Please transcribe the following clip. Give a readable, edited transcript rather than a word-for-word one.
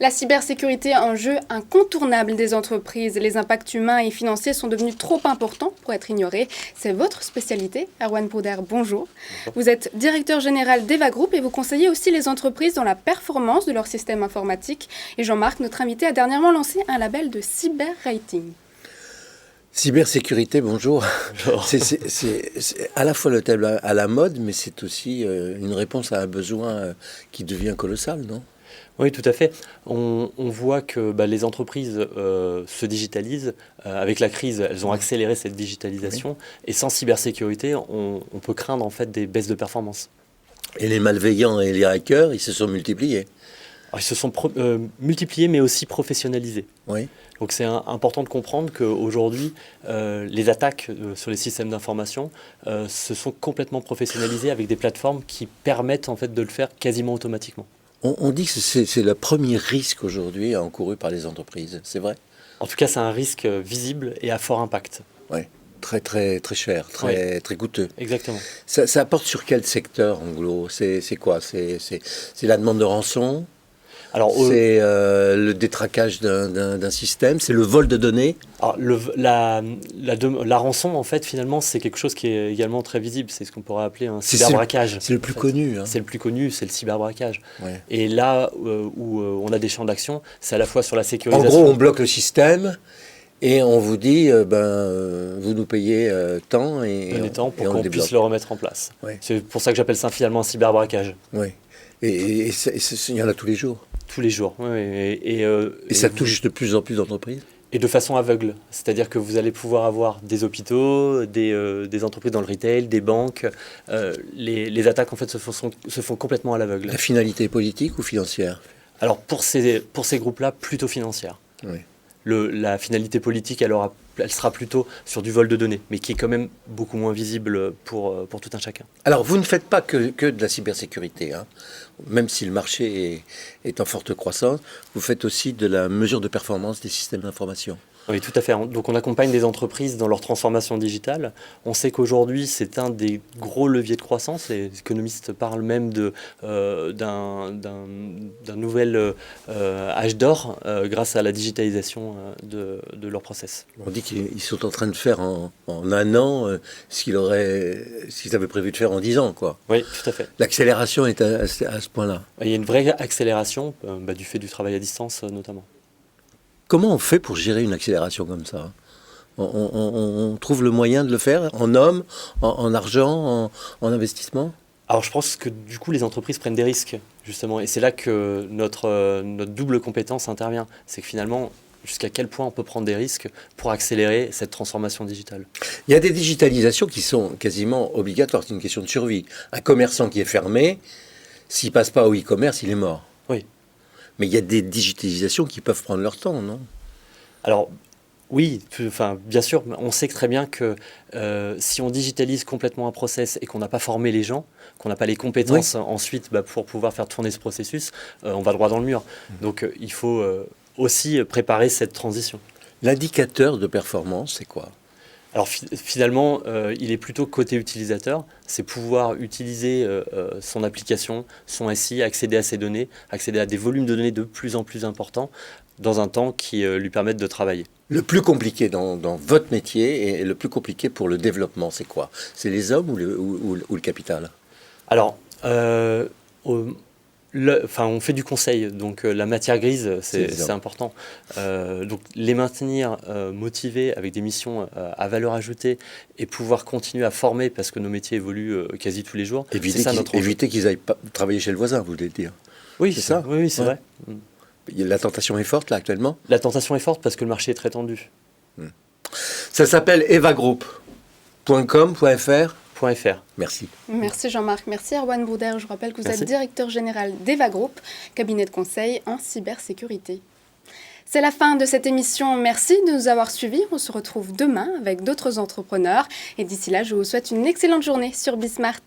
La cybersécurité est un jeu incontournable des entreprises. Les impacts humains et financiers sont devenus trop importants pour être ignorés. C'est votre spécialité. Erwan Brouder, bonjour. Vous êtes directeur général d'Eva Group et vous conseillez aussi les entreprises dans la performance de leur système informatique. Et Jean-Marc, notre invité, a dernièrement lancé un label de cyber rating. Cybersécurité, bonjour. C'est à la fois le thème à la mode, mais c'est aussi une réponse à un besoin qui devient colossal, non ? Oui, tout à fait. On voit que les entreprises se digitalisent. Avec la crise, elles ont accéléré cette digitalisation. Oui. Et sans cybersécurité, on peut craindre en fait des baisses de performance. Et les malveillants et les hackers, ils se sont multipliés. Alors, ils se sont multipliés, mais aussi professionnalisés. Oui. Donc c'est important de comprendre qu'aujourd'hui, les attaques sur les systèmes d'information se sont complètement professionnalisées avec des plateformes qui permettent en fait de le faire quasiment automatiquement. On dit que c'est le premier risque aujourd'hui encouru par les entreprises, c'est vrai ? En tout cas, c'est un risque visible et à fort impact. Oui, très cher, très coûteux. Exactement. Ça porte sur quel secteur, en gros ? C'est quoi ? C'est la demande de rançon ? Alors, c'est le détraquage d'un système, c'est le vol de données. Alors, la rançon, en fait, finalement, c'est quelque chose qui est également très visible. C'est ce qu'on pourrait appeler un cyberbraquage. C'est le plus connu. C'est le plus connu, c'est le cyberbraquage. Ouais. Et là où on a des champs d'action, c'est à la fois sur la sécurisation. En gros, on bloque le système et on vous dit, vous nous payez tant et pour qu'on puisse le remettre en place. Ouais. C'est pour ça que j'appelle ça finalement un cyberbraquage. Oui. Et il y en a tous les jours. Tous les jours, oui. Et ça touche de plus en plus d'entreprises ? Et de façon aveugle. C'est-à-dire que vous allez pouvoir avoir des hôpitaux, des entreprises dans le retail, des banques. Les attaques, en fait, se font complètement à l'aveugle. La finalité politique ou financière ? Alors, pour ces groupes-là, plutôt financière. Oui. La finalité politique, elle sera plutôt sur du vol de données, mais qui est quand même beaucoup moins visible pour tout un chacun. Alors, vous ne faites pas que de la cybersécurité, hein. Même si le marché est en forte croissance, vous faites aussi de la mesure de performance des systèmes d'information. Oui, tout à fait. Donc on accompagne des entreprises dans leur transformation digitale. On sait qu'aujourd'hui, c'est un des gros leviers de croissance. Les économistes parlent même d'un nouvel âge d'or grâce à la digitalisation de leur process. On dit qu'ils sont en train de faire en un an ce qu'ils avaient prévu de faire en 10 ans, quoi. Oui, tout à fait. L'accélération est à ce point-là. Il y a une vraie accélération du fait du travail à distance notamment. Comment on fait pour gérer une accélération comme ça ? On trouve le moyen de le faire en hommes, en argent, en investissement ? Alors je pense que du coup les entreprises prennent des risques justement et c'est là que notre double compétence intervient. C'est que finalement jusqu'à quel point on peut prendre des risques pour accélérer cette transformation digitale. Il y a des digitalisations qui sont quasiment obligatoires, c'est une question de survie. Un commerçant qui est fermé, s'il ne passe pas au e-commerce, il est mort. Oui. Mais il y a des digitalisations qui peuvent prendre leur temps, non ? Alors, oui, bien sûr, on sait très bien que si on digitalise complètement un process et qu'on n'a pas formé les gens, qu'on n'a pas les compétences ensuite pour pouvoir faire tourner ce processus, on va droit dans le mur. Donc, il faut aussi préparer cette transition. L'indicateur de performance, c'est quoi ? Alors finalement, il est plutôt côté utilisateur, c'est pouvoir utiliser son application, son SI, accéder à ses données, accéder à des volumes de données de plus en plus importants dans un temps qui lui permettent de travailler. Le plus compliqué dans votre métier et le plus compliqué pour le développement, c'est quoi ? C'est les hommes ou le capital ? Alors, on fait du conseil, donc la matière grise, c'est important. Donc les maintenir motivés avec des missions à valeur ajoutée et pouvoir continuer à former parce que nos métiers évoluent quasi tous les jours. Éviter qu'ils aillent travailler chez le voisin, vous voulez dire ? Oui, c'est ça. Oui, c'est vrai. La tentation est forte là actuellement ? La tentation est forte parce que le marché est très tendu. Ça s'appelle evagroup.com.fr. Merci. Merci Jean-Marc. Merci Erwan Brouder. Je rappelle que vous êtes directeur général d'Eva Group, cabinet de conseil en cybersécurité. C'est la fin de cette émission. Merci de nous avoir suivis. On se retrouve demain avec d'autres entrepreneurs. Et d'ici là, je vous souhaite une excellente journée sur Bismart.